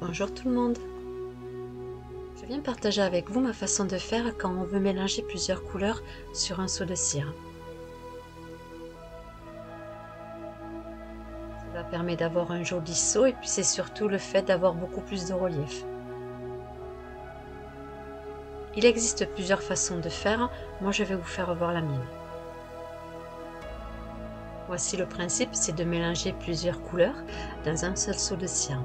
Bonjour tout le monde. Je viens partager avec vous ma façon de faire quand on veut mélanger plusieurs couleurs sur un seau de cire. Cela permet d'avoir un joli seau et puis c'est surtout le fait d'avoir beaucoup plus de relief. Il existe plusieurs façons de faire, moi je vais vous faire voir la mienne. Voici le principe, c'est de mélanger plusieurs couleurs dans un seul seau de cire.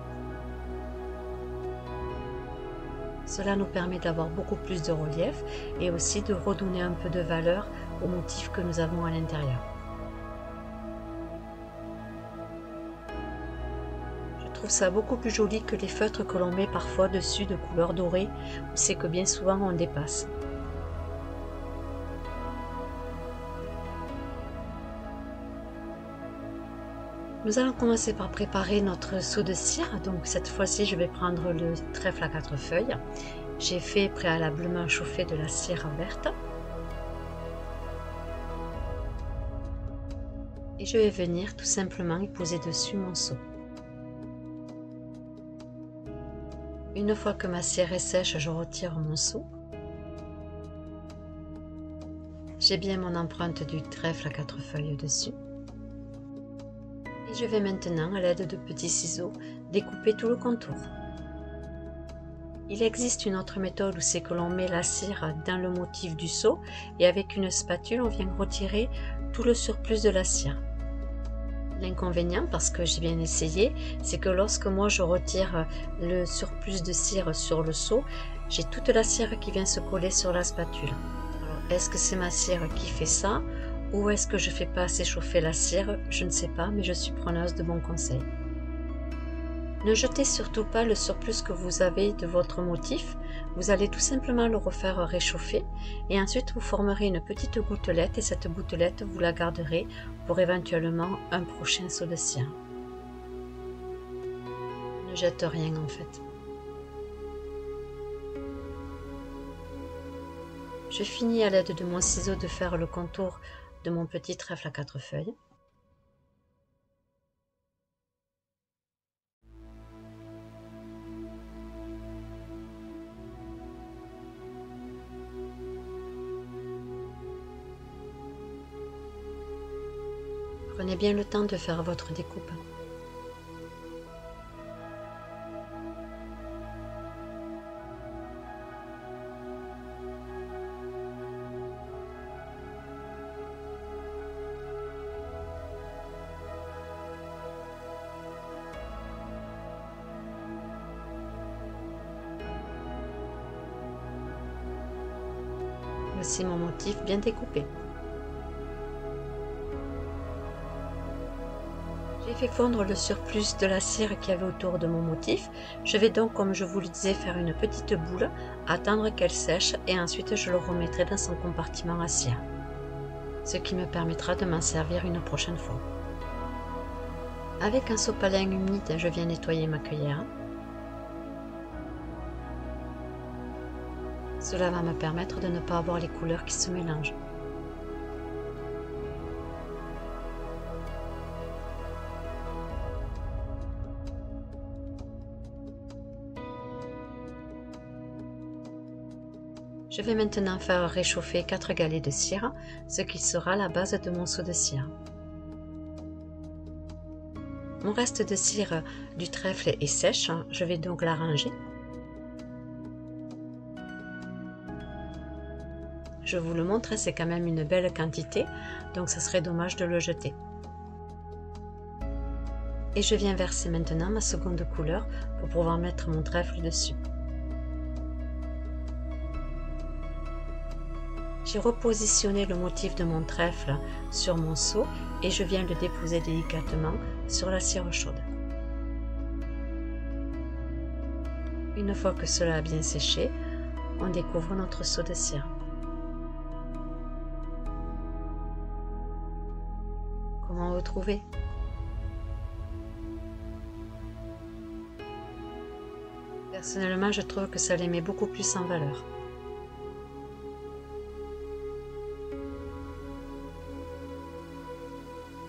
Cela nous permet d'avoir beaucoup plus de relief et aussi de redonner un peu de valeur au motif que nous avons à l'intérieur. Je trouve ça beaucoup plus joli que les feutres que l'on met parfois dessus de couleur dorée, où c'est que bien souvent on dépasse. Nous allons commencer par préparer notre seau de cire. Donc cette fois-ci, je vais prendre le trèfle à 4 feuilles. J'ai fait préalablement chauffer de la cire verte. Et je vais venir tout simplement y poser dessus mon seau. Une fois que ma cire est sèche, je retire mon seau. J'ai bien mon empreinte du trèfle à 4 feuilles dessus. Et je vais maintenant, à l'aide de petits ciseaux, découper tout le contour. Il existe une autre méthode où c'est que l'on met la cire dans le motif du seau et avec une spatule, on vient retirer tout le surplus de la cire. L'inconvénient, parce que j'ai bien essayé, c'est que lorsque moi je retire le surplus de cire sur le seau, j'ai toute la cire qui vient se coller sur la spatule. Alors, est-ce que c'est ma cire qui fait ça ou est-ce que je ne fais pas assez chauffer la cire? Je ne sais pas, mais je suis preneuse de bons conseils. Ne jetez surtout pas le surplus que vous avez de votre motif. Vous allez tout simplement le refaire réchauffer et ensuite vous formerez une petite gouttelette et cette gouttelette vous la garderez pour éventuellement un prochain seau de cire. Ne jette rien en fait. Je finis à l'aide de mon ciseau de faire le contour de mon petit trèfle à 4 feuilles. Prenez bien le temps de faire votre découpe. Voici mon motif bien découpé. J'ai fait fondre le surplus de la cire qu'il y avait autour de mon motif. Je vais donc, comme je vous le disais, faire une petite boule, attendre qu'elle sèche et ensuite je le remettrai dans son compartiment à cire. Ce qui me permettra de m'en servir une prochaine fois. Avec un sopalin humide, je viens nettoyer ma cuillère. Cela va me permettre de ne pas avoir les couleurs qui se mélangent. Je vais maintenant faire réchauffer 4 galets de cire, ce qui sera la base de mon seau de cire. Mon reste de cire du trèfle est sèche, je vais donc la ranger. Je vous le montre, c'est quand même une belle quantité, donc ça serait dommage de le jeter. Et je viens verser maintenant ma seconde couleur pour pouvoir mettre mon trèfle dessus. J'ai repositionné le motif de mon trèfle sur mon seau et je viens le déposer délicatement sur la cire chaude. Une fois que cela a bien séché, on découvre notre seau de cire. Comment vous trouvez? Personnellement, je trouve que ça les met beaucoup plus en valeur.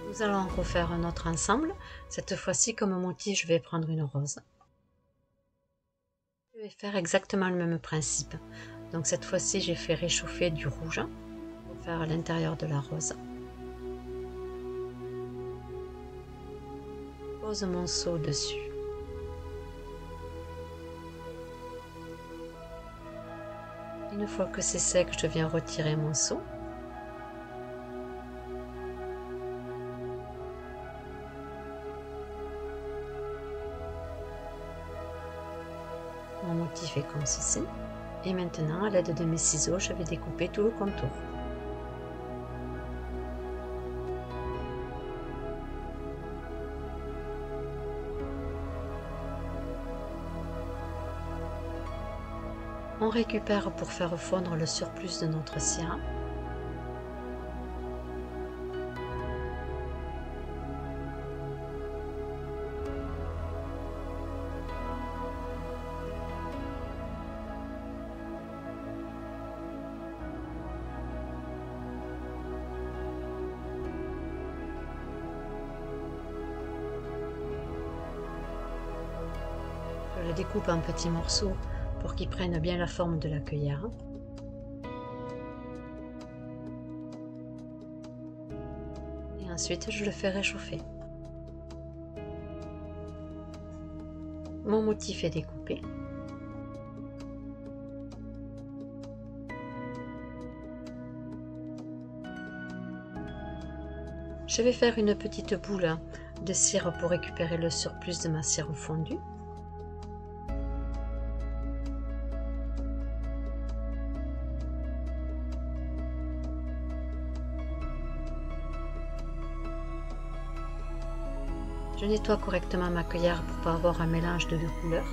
Nous allons refaire un autre ensemble. Cette fois-ci, comme motif, je vais prendre une rose. vais faire exactement le même principe. Donc cette fois-ci, j'ai fait réchauffer du rouge pour faire l'intérieur de la rose. Pose mon seau dessus. Une fois que c'est sec, je viens retirer mon seau. Mon motif est comme ceci. Et maintenant, à l'aide de mes ciseaux, je vais découper tout le contour. On récupère pour faire fondre le surplus de notre cire. Je le découpe en petits morceaux pour qu'ils prennent bien la forme de la cueillère. Et ensuite, je le fais réchauffer. Mon motif est découpé. Je vais faire une petite boule de cire pour récupérer le surplus de ma cire fondue. Je nettoie correctement ma cueillère pour ne pas avoir un mélange de deux couleurs.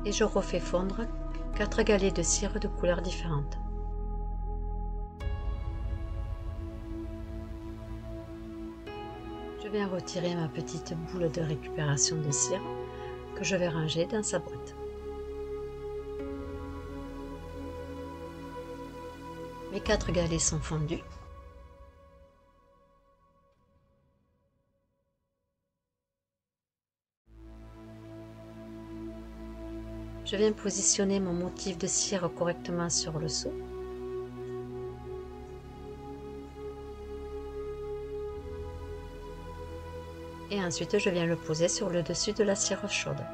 Et je refais fondre 4 galets de cire de couleurs différentes. Je viens retirer ma petite boule de récupération de cire que je vais ranger dans sa boîte. Mes 4 galets sont fondus. Je viens positionner mon motif de cire correctement sur le seau. Et ensuite, je viens le poser sur le dessus de la cire chaude.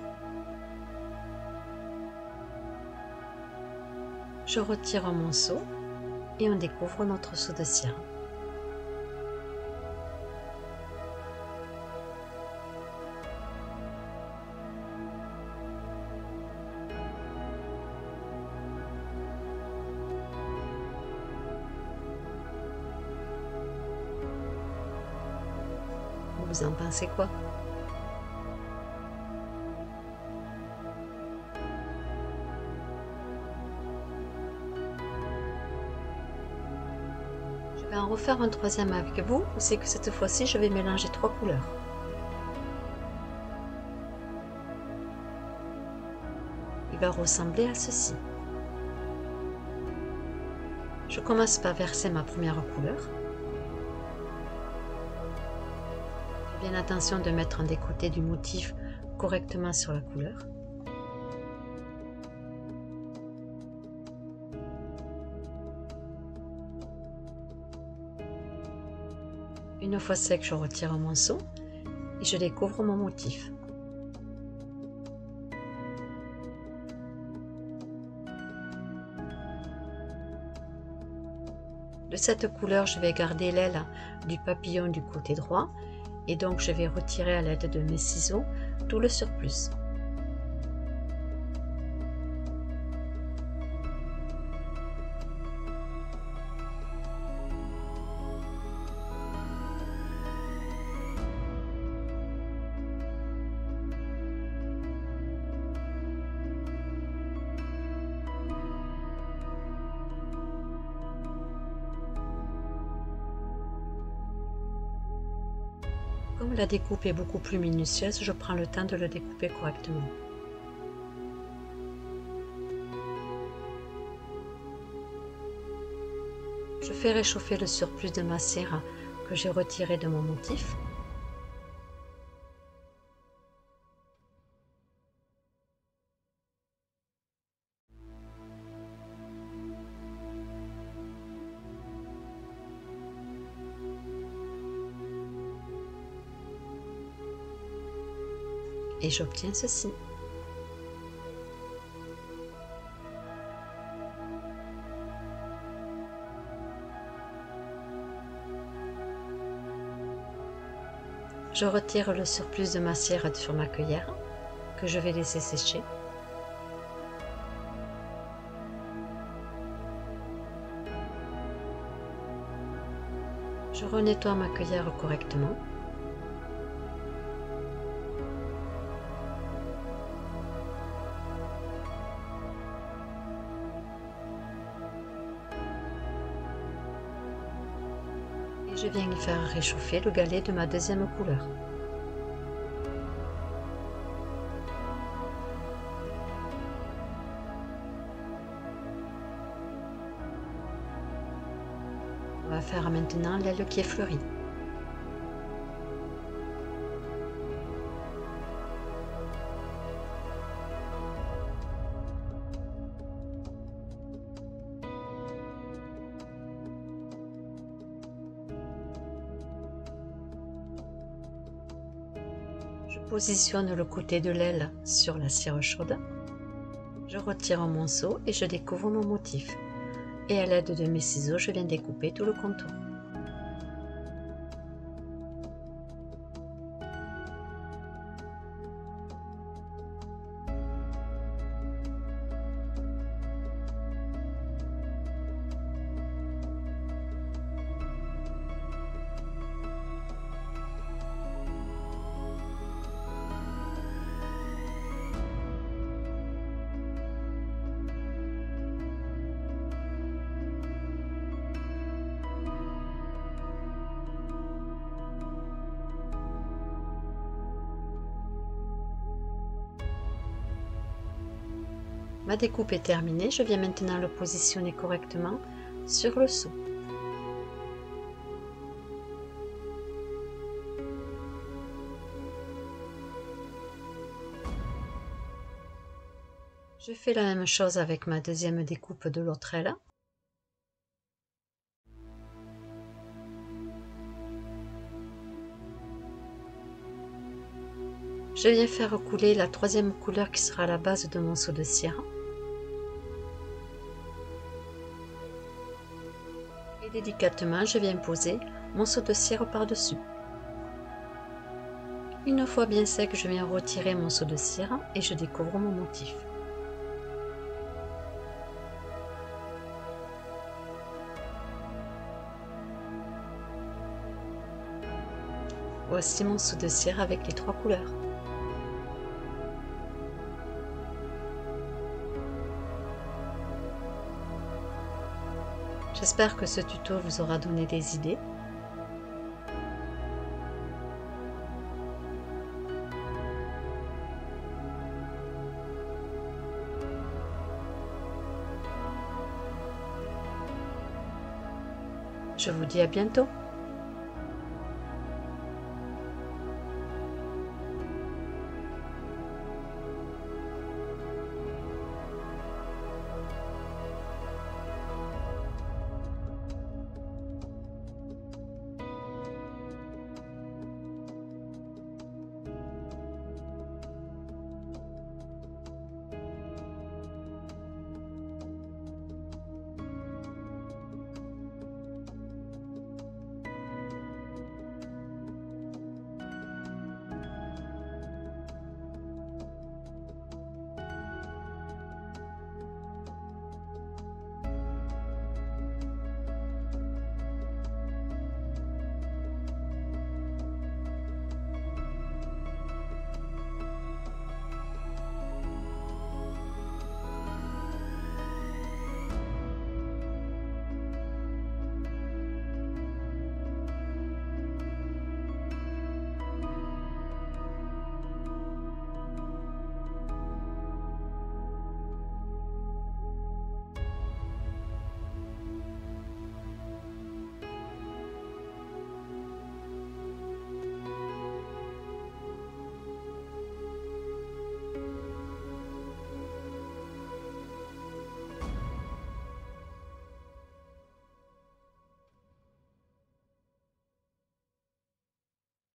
Je retire mon seau et on découvre notre seau de cire. Vous en pensez quoi? Je vais en refaire un troisième avec vous, c'est que cette fois-ci je vais mélanger 3 couleurs. Il va ressembler à ceci. Je commence par verser ma première couleur. Fais bien attention de mettre un des côtés du motif correctement sur la couleur. Une fois sec, je retire mon seau et je découvre mon motif. De cette couleur, je vais garder l'aile du papillon du côté droit et donc je vais retirer à l'aide de mes ciseaux tout le surplus. Comme la découpe est beaucoup plus minutieuse, je prends le temps de le découper correctement. Je fais réchauffer le surplus de ma cire que j'ai retiré de mon motif. Et j'obtiens ceci. Je retire le surplus de ma cire sur ma cueillère que je vais laisser sécher. Je renettoie ma cueillère correctement. Et je viens y faire réchauffer le galet de ma deuxième couleur. On va faire maintenant l'aile qui est fleurie. Je positionne le côté de l'aile sur la cire chaude. Je retire mon seau et je découvre mon motif. Et à l'aide de mes ciseaux, je viens découper tout le contour. Ma découpe est terminée, je viens maintenant le positionner correctement sur le seau. Je fais la même chose avec ma deuxième découpe de l'autre aile. Je viens faire couler la troisième couleur qui sera la base de mon seau de cire. Et délicatement, je viens poser mon seau de cire par-dessus. Une fois bien sec, je viens retirer mon seau de cire et je découvre mon motif. Voici mon seau de cire avec les trois couleurs. J'espère que ce tuto vous aura donné des idées. Je vous dis à bientôt.